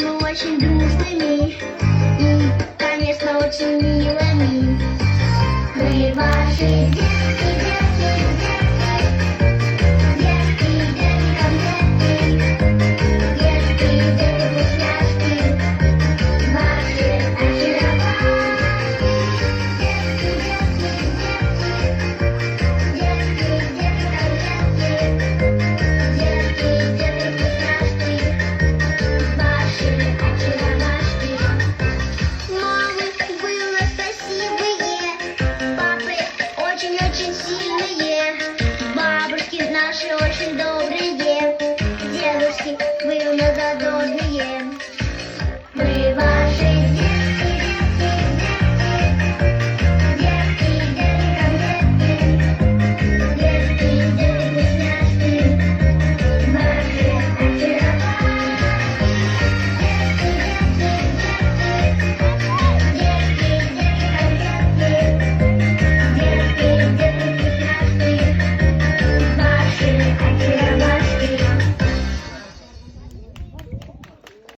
мы очень дружными и, конечно, очень милыми. Мы ваши детки, детки, детки, детки, детки, конфетки, детки, детки, вкусняшки, ваши очаровашки. Детки, детки, детки, детки, детки, вкусняшки, ваши очаровашки. Мамы вы у нас красивые, папы очень-очень сильные, бабушки наши очень добрые, дедушки вы у нас задорные.